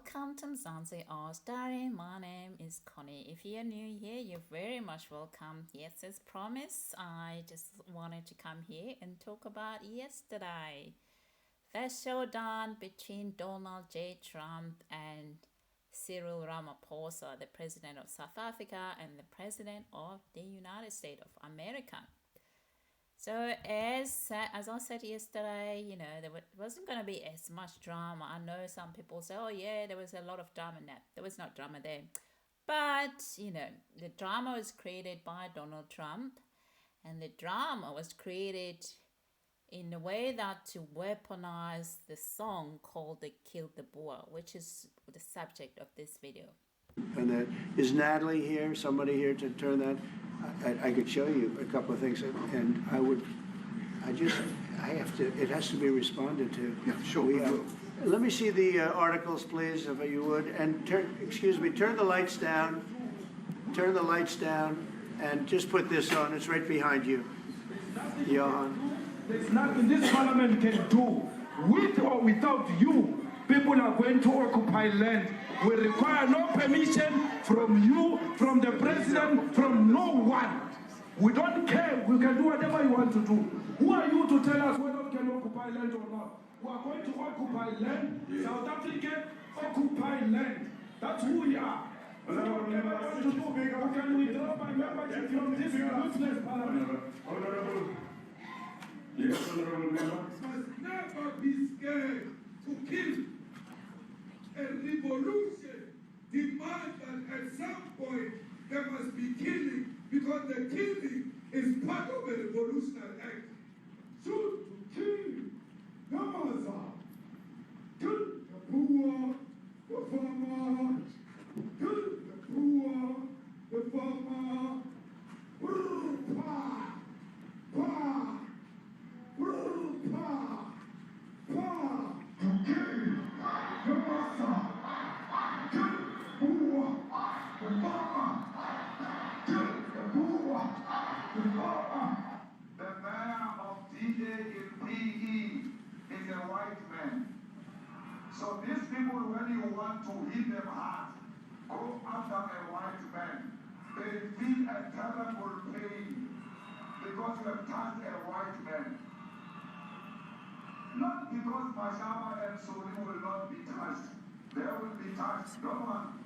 welcome to MzansiOz Diary. My name is Connie. If you're new here, you're very much welcome. Yes, as promised, I just wanted to come here and talk about yesterday. The showdown between Donald J. Trump and Cyril Ramaphosa, the President of South Africa and the President of the United States of America. So as I said yesterday, there wasn't going to be as much drama. I know some people say, oh yeah, there was a lot of drama. No, there was not drama there. But, the drama was created by Donald Trump, and the drama was created in a way that to weaponize the song called the Kill the Boer, which is the subject of this video. And that is Natalie here, somebody here to turn that. I could show you a couple of things, and I have to, it has to be responded to. Yeah, sure. Let me see the articles, please, if you would, and turn the lights down, and just put this on. It's right behind you, Johan. There's nothing this parliament can do. With or without you, people are going to occupy land. We require no permission from you, from the president, from no one. We don't care. We can do whatever you want to do. Who are you to tell us whether we can occupy land or not? We are going to occupy land. Yeah. South Africa occupy land. That's who we are. We don't care what to do. We can withdraw my membership from this useless parliament. Yes, Honorable Member. Must never be scared to kill. A revolution demands that at some point there must be killing, because the killing is part of a revolutionary act. Shoot to kill, Namaza, kill the poor, the farmer, kill the poor, the farmer, pa, pa, pa, pa, to kill. The mayor of DJ in PE is a white man. So these people, when you want to hit them hard, go after a white man. They feel a terrible pain because you have touched a white man. Not because Mashaba and Soli will not be touched. They will be touched, don't worry.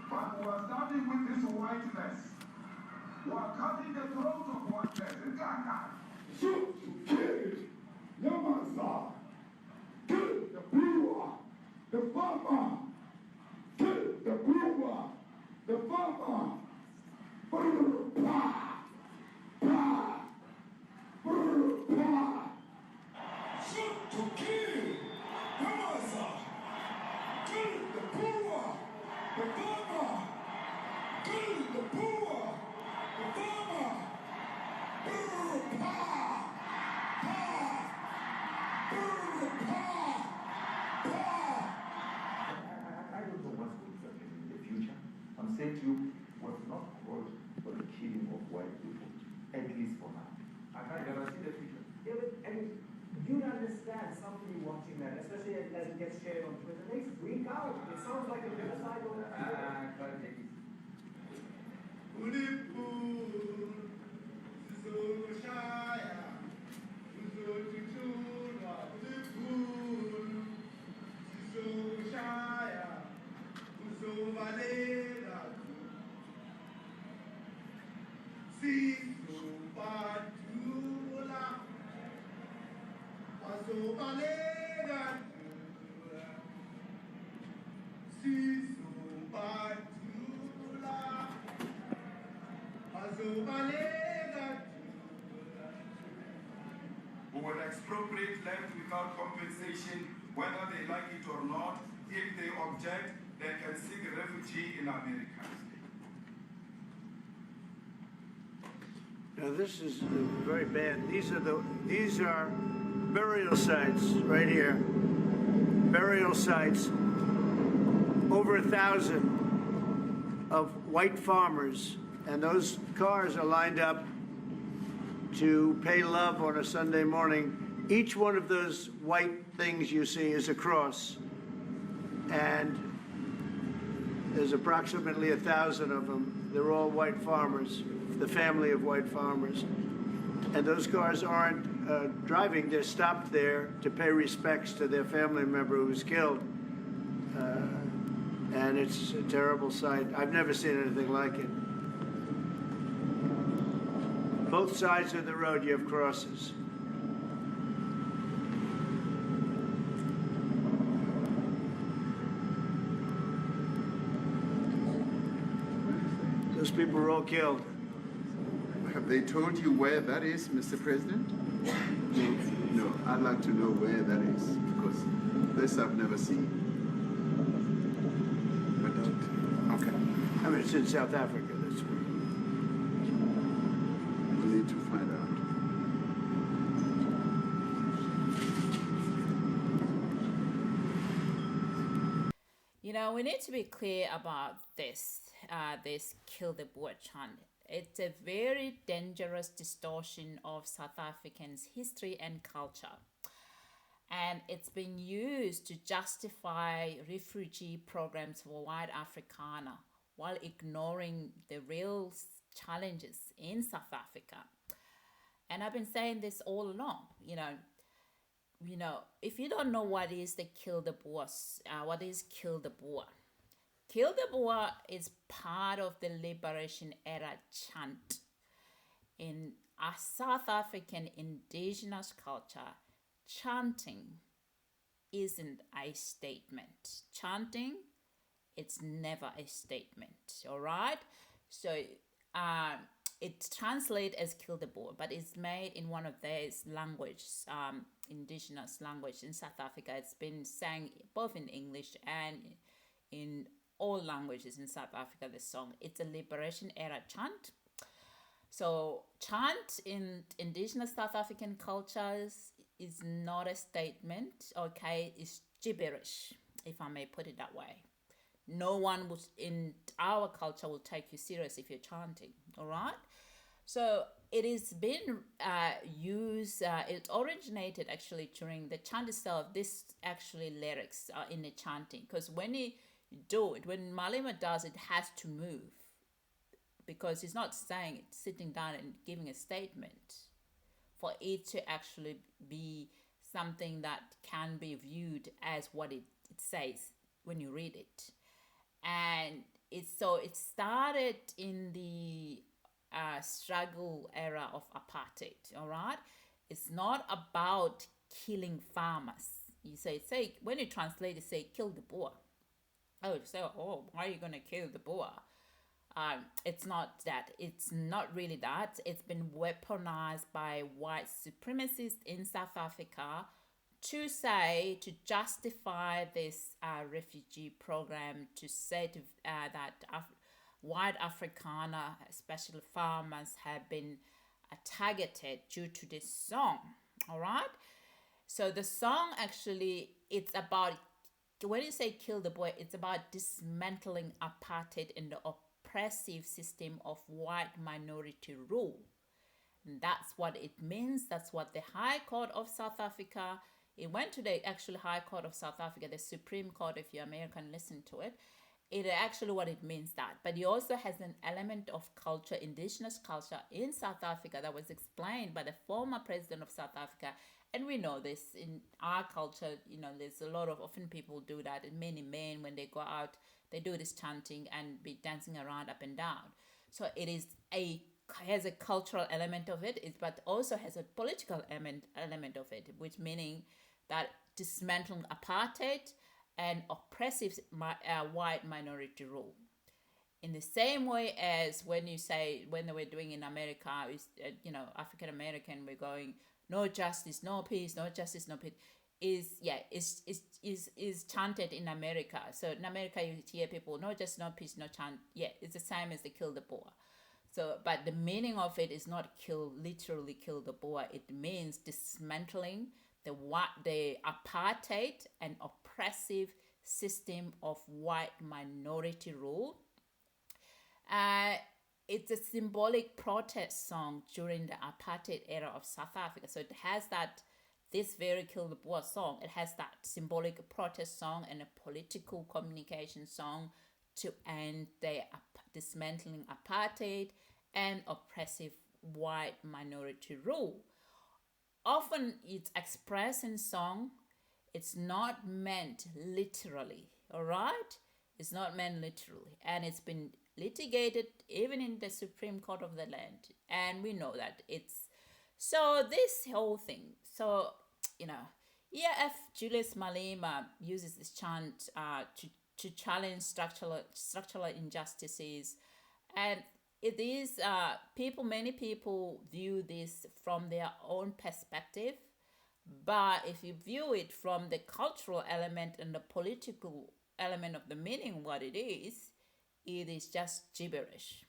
But we are starting with this whiteness. We are cutting the throat of whiteness. Shoot to kill, Yamaza, kill the brewer, the farmer, kill the brewer, the farmer, pa, pa, pa. Shoot to kill, Yamaza, kill the brewer, the farmer, kill the brewer, the farmer, I don't know what's going to happen in the future. I'm saying to you, was not called for the killing of white people, at least for now. I can't guarantee the future. Yeah, but I mean, you'd understand somebody watching that, especially as it gets shared on Twitter. They freak out. It sounds like a genocide on Twitter. Who will expropriate land without compensation, whether they like it or not. If they object, they can seek refugee in America. Now this is very bad. These are burial sites right here. Burial sites. Over 1,000 of white farmers, and those cars are lined up to pay love on a Sunday morning. Each one of those white things you see is a cross. and there's approximately 1,000 of them. They're all white farmers, the family of white farmers. And those cars aren't driving, they're stopped there to pay respects to their family member who was killed. And it's a terrible sight. I've never seen anything like it. Both sides of the road, you have crosses. Those people were all killed. Have they told you where that is, Mr. President? No, I'd like to know where that is, because this I've never seen. But okay. I mean, it's in South Africa, that's where. We need to find out. You know, we need to be clear about this Kill the Boer chant. It's a very dangerous distortion of South Africans' history and culture. And it's been used to justify refugee programs for white Afrikaner while ignoring the real challenges in South Africa. And I've been saying this all along, you know, if you don't know what is the Kill the Boer, what is Kill the Boer? Kill the Boer is part of the liberation era chant. In a South African indigenous culture, chanting isn't a statement. Chanting, it's never a statement, all right? So it translates as Kill the Boer, but it's made in one of those languages, indigenous language in South Africa. It's been sang both in English and in all languages in South Africa, the song. It's a liberation era chant. So chant in indigenous South African cultures is not a statement, okay? It's gibberish, if I may put it that way. No one in our culture will take you serious if you're chanting, all right? So it is been used, it originated actually during the chant itself. This actually lyrics are in the chanting, because when you do it, when Malema does it, has to move, because he's not saying it, sitting down and giving a statement for it to actually be something that can be viewed as what it says when you read it. And it started in the struggle era of apartheid, all right? It's not about killing farmers. You say when you translate it, say kill the Boer. Oh, you say, oh, why are you going to kill the Boer? It's not that. It's not really that. It's been weaponized by white supremacists in South Africa to justify this refugee program, to say that white Afrikaner, especially farmers, have been targeted due to this song. All right. So the song actually, it's about, when you say kill the Boer, it's about dismantling apartheid and the oppressive system of white minority rule. And that's what it means. That's what the High Court of South Africa, it went to the actual High Court of South Africa, the Supreme Court, if you're American, listen to it. It actually what it means that. But it also has an element of culture, indigenous culture in South Africa that was explained by the former president of South Africa. And we know this in our culture, you know, there's a lot of, often people do that, and many men, when they go out, they do this chanting and be dancing around up and down. So it is has a cultural element of it, but also has a political element of it, which meaning that dismantling apartheid and oppressive white minority rule. In the same way as when they were doing in America, African American, we're going, no justice, no peace, no justice, no peace, is chanted in America. So in America, you hear people, no justice, no peace, no chant. Yeah, it's the same as the kill the Boer. So, but the meaning of it is not literally kill the Boer. It means dismantling the apartheid and oppressive system of white minority rule. It's a symbolic protest song during the apartheid era of South Africa. So it has that this very Kill the Boer song, it has that symbolic protest song and a political communication song to end the dismantling apartheid and oppressive white minority rule. Often it's expressed in song. It's not meant literally, all right? It's not meant literally. And it's been litigated even in the Supreme Court of the land. And we know that it's... So this whole thing, so, if Julius Malema uses this chant to challenge structural injustices, and it is many people view this from their own perspective, but if you view it from the cultural element and the political element of the meaning, what it is just gibberish.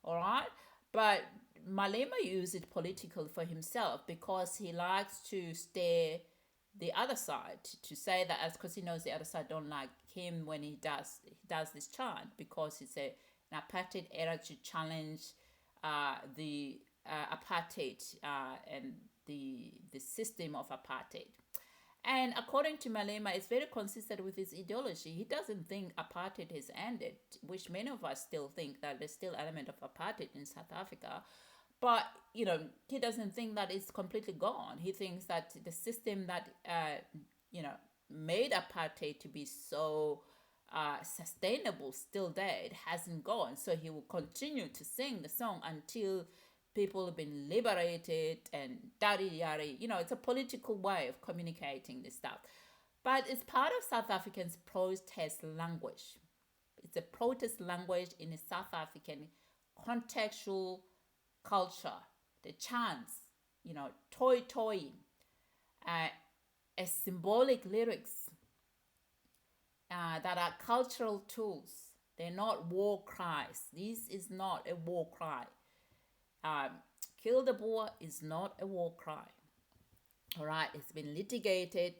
All right, but Malema used it political for himself because he likes to stare the other side, to say that, as because he knows the other side don't like him when he does this chant, because it's an apartheid era to challenge the apartheid and the system of apartheid. And according to Malema, it's very consistent with his ideology. He doesn't think apartheid has ended, which many of us still think that there's still element of apartheid in South Africa. But, he doesn't think that it's completely gone. He thinks that the system that, made apartheid to be so sustainable still there. It hasn't gone. So he will continue to sing the song until people have been liberated and da-di-da-di. It's a political way of communicating this stuff. But it's part of South African's protest language. It's a protest language in a South African contextual culture. The chants, toy-toying, as symbolic lyrics that are cultural tools. They're not war cries. This is not a war cry. Kill the Boer is not a war cry. All right, it's been litigated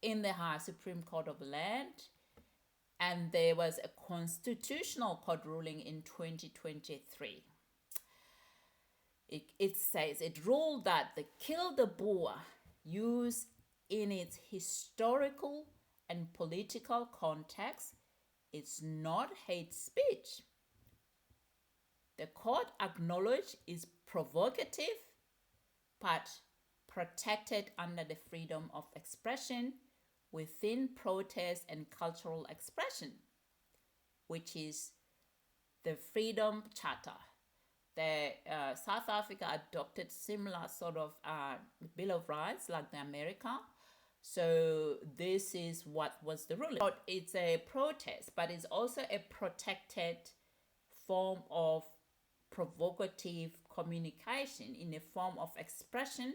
in the High Supreme Court of the land, and there was a constitutional court ruling in 2023. It says, it ruled that the Kill the Boer used in its historical and political context, it's not hate speech. The court acknowledged is provocative, but protected under the freedom of expression within protest and cultural expression, which is the Freedom Charter. The South Africa adopted similar sort of Bill of Rights like the America. So this is what was the ruling. It's a protest, but it's also a protected form of provocative communication in a form of expression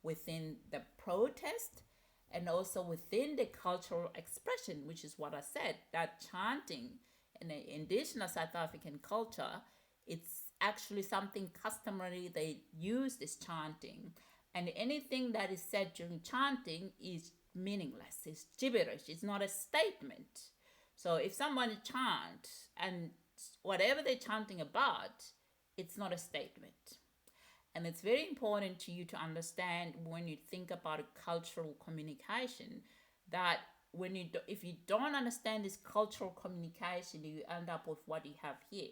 within the protest and also within the cultural expression, which is what I said, that chanting in the indigenous South African culture, it's actually something customary. They use this chanting, and anything that is said during chanting is meaningless. It's gibberish. It's not a statement. So if someone chants and whatever they're chanting about, it's not a statement. And it's very important to you to understand when you think about a cultural communication that if you don't understand this cultural communication, you end up with what you have here.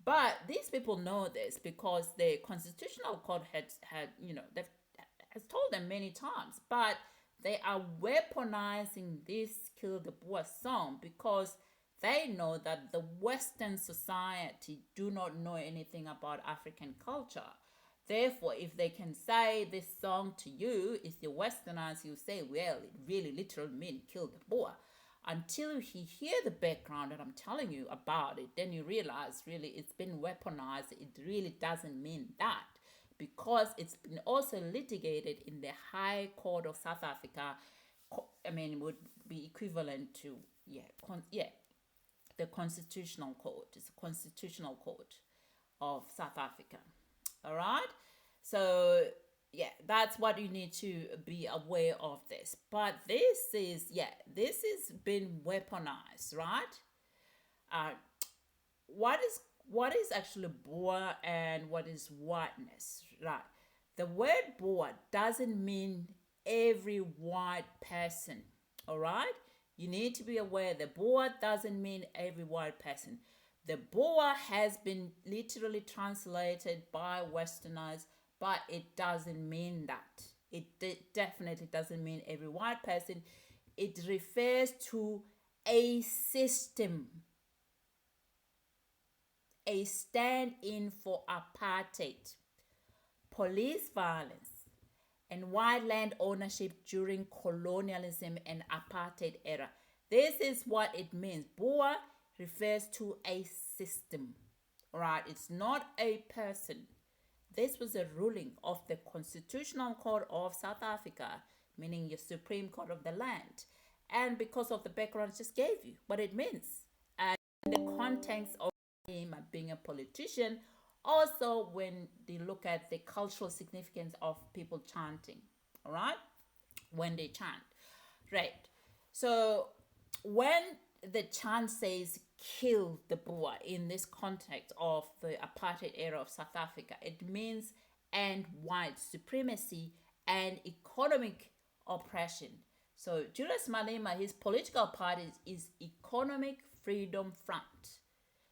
But these people know this because the Constitutional Court has told them many times. But they are weaponizing this Kill the Boer song because they know that the Western society do not know anything about African culture. Therefore, if they can say this song to you, if you're Westernized, you say, well, it really literally means kill the Boer. Until you hear the background that I'm telling you about it, then you realize really it's been weaponized. It really doesn't mean that, because it's been also litigated in the High Court of South Africa. It would be equivalent to the Constitutional Court. It's a Constitutional Court of South Africa. All right, so that's what you need to be aware of this. But this is been weaponized, right? What is actually Boer and what is whiteness, right? The word Boer doesn't mean every white person, all right? You need to be aware the Boer doesn't mean every white person. The Boer has been literally translated by Westerners, but it doesn't mean that. It definitely doesn't mean every white person. It refers to a system, a stand-in for apartheid, police violence, and white land ownership during colonialism and apartheid era. This is what it means. Boer refers to a system, right? It's not a person. This was a ruling of the Constitutional Court of South Africa, meaning your Supreme Court of the land. And because of the background I just gave you, what it means. And in the context of him being a politician, also when they look at the cultural significance of people chanting, all right? When they chant, right? So when the chant says kill the Boer in this context of the apartheid era of South Africa, it means end white supremacy and economic oppression. So Julius Malema, his political party is Economic Freedom Front.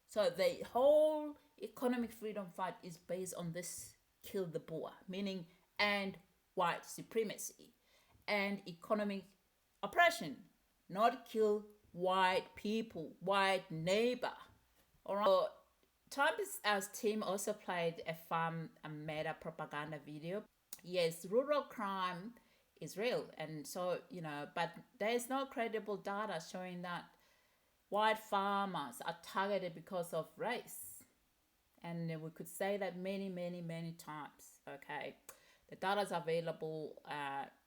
So the whole economic freedom fight is based on this kill the Boer, meaning end white supremacy and economic oppression, not kill white people, white neighbor. All right. So, Trump's team also played a meta propaganda video. Yes, rural crime is real, and so but there is no credible data showing that white farmers are targeted because of race. And we could say that many times. Okay, the data is available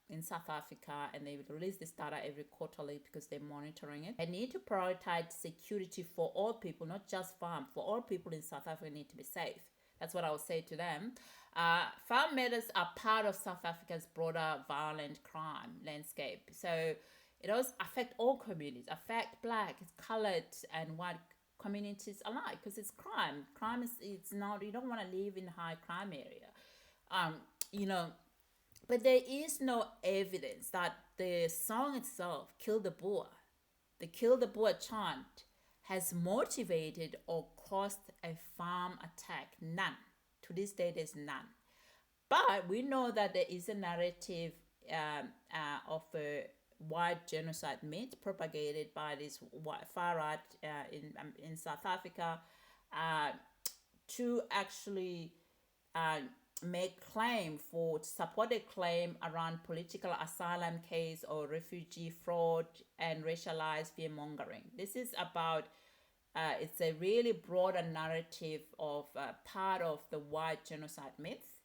in South Africa, and they release this data every quarterly because they're monitoring it. They need to prioritize security for all people, not just farm. For all people in South Africa need to be safe. That's what I would say to them. Farm matters are part of South Africa's broader violent crime landscape. So it does affect all communities, affect black, colored, and white communities alike, because it's crime. Crime it's not, you don't want to live in a high crime area. But there is no evidence that the song itself, Kill the Boer, the Kill the Boer chant, has motivated or caused a farm attack. None. To this day, there's none. But we know that there is a narrative of a white genocide myth propagated by this far right in South Africa to actually make claim for supported claim around political asylum case or refugee fraud and racialized fear-mongering. This is about it's a really broader narrative of part of the white genocide myth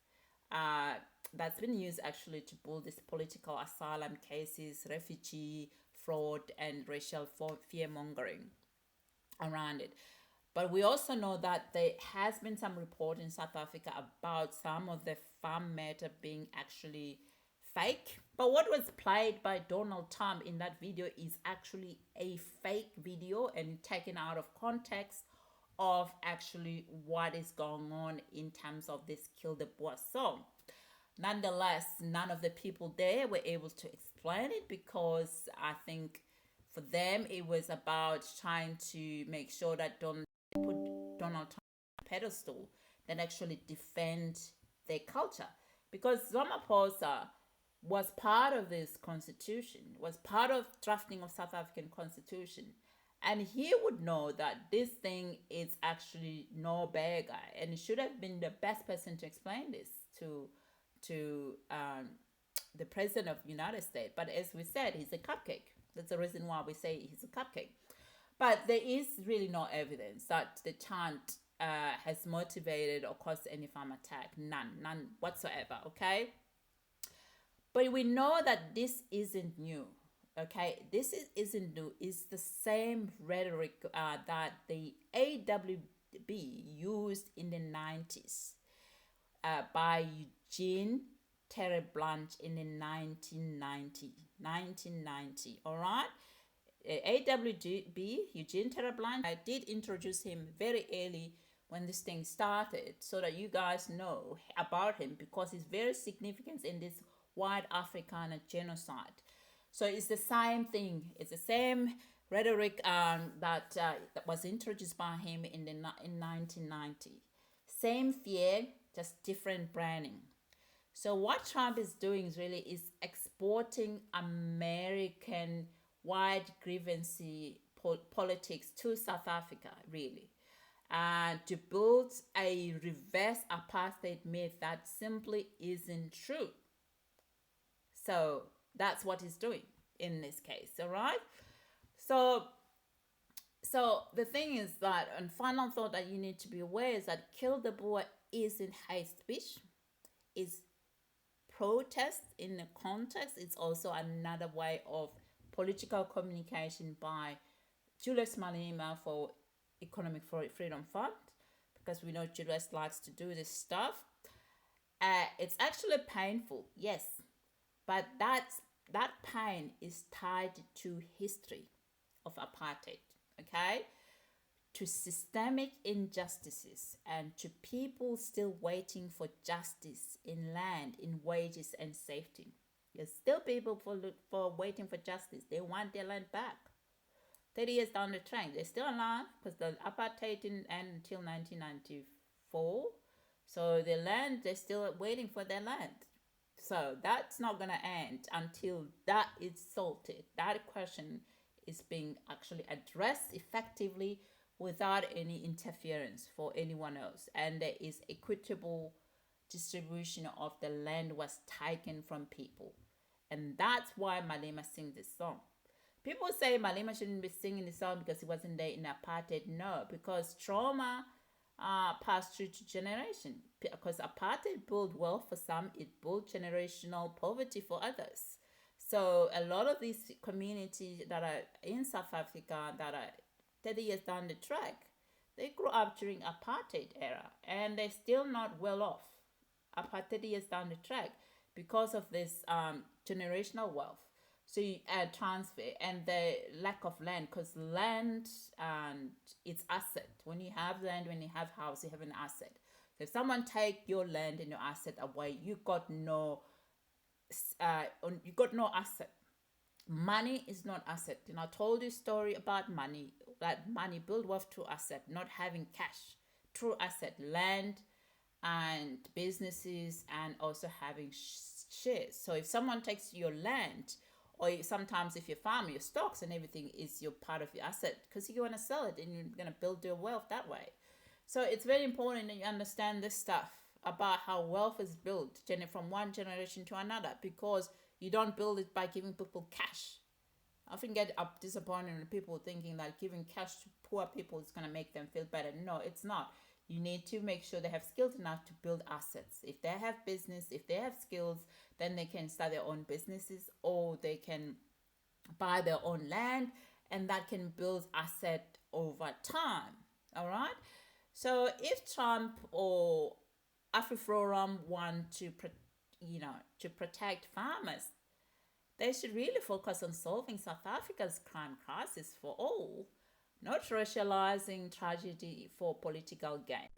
that's been used actually to build these political asylum cases, refugee fraud, and racial fear-mongering around it. But we also know that there has been some report in South Africa about some of the farm matter being actually fake. But what was played by Donald Trump in that video is actually a fake video and taken out of context of actually what is going on in terms of this Kill the Boer song. Nonetheless, none of the people there were able to explain it because I think for them it was about trying to make sure that don't put Donald Trump on a pedestal, then actually defend their culture. Because Ramaphosa was part of this constitution, was part of drafting of South African constitution. And he would know that this thing is actually no beggar, and he should have been the best person to explain this to the President of the United States. But as we said, he's a cupcake. That's the reason why we say he's a cupcake. But there is really no evidence that the chant has motivated or caused any farm attack. None whatsoever, okay? But we know that this isn't new, okay? This isn't new. It's the same rhetoric that the AWB used in the 90s by Eugene Terreblanche in the 1990, all right? AWB, Eugene Terreblanche, I did introduce him very early when this thing started, so that you guys know about him, because he's very significant in this white Afrikaner genocide. So it's the same thing. It's the same rhetoric that was introduced by him in 1990. Same fear, just different branding. So what Trump is doing is exporting American white grievance politics to South Africa, really, and to build a reverse apartheid myth that simply isn't true. So that's what he's doing in this case, all right? So the thing is that, and final thought that you need to be aware is that kill the Boer isn't hate speech, is protest in the context. It's also another way of political communication by Julius Malema for Economic Freedom Fund, because we know Julius likes to do this stuff. It's actually painful, yes, but that pain is tied to history of apartheid, okay? To systemic injustices and to people still waiting for justice in land, in wages and safety. There's still people for waiting for justice. They want their land back. 30 years down the track, they're still alive because the apartheid didn't end until 1994. So the land, they're still waiting for their land. So that's not going to end until that is sorted. That question is being actually addressed effectively without any interference for anyone else. And there is equitable distribution of the land was taken from people. And that's why Malema sings this song. People say Malema shouldn't be singing this song because he wasn't there in apartheid. No, because trauma passed through to generation. Because apartheid built wealth for some, it built generational poverty for others. So a lot of these communities that are in South Africa that are 30 years down the track, they grew up during apartheid era and they're still not well off. About 30 years down the track because of this generational wealth. So you add transfer and the lack of land, because land and its asset. When you have land, when you have house, you have an asset. So if someone take your land and your asset away, you got no asset. Money is not asset. And I told you a story about money, that money build wealth through asset, not having cash, through asset, land and businesses, and also having shares. So if someone takes your land, or sometimes if your farm, your stocks and everything is your part of your asset, because you want to sell it and you're going to build your wealth that way. So it's very important that you understand this stuff about how wealth is built from one generation to another, because you don't build it by giving people cash. I often get disappointed when people thinking that giving cash to poor people is going to make them feel better. No, it's not. You need to make sure they have skills enough to build assets. If they have business, if they have skills, then they can start their own businesses, or they can buy their own land, and that can build asset over time. All right. So if Trump or AfriForum want to protect farmers, they should really focus on solving South Africa's crime crisis for all, not racializing tragedy for political gain.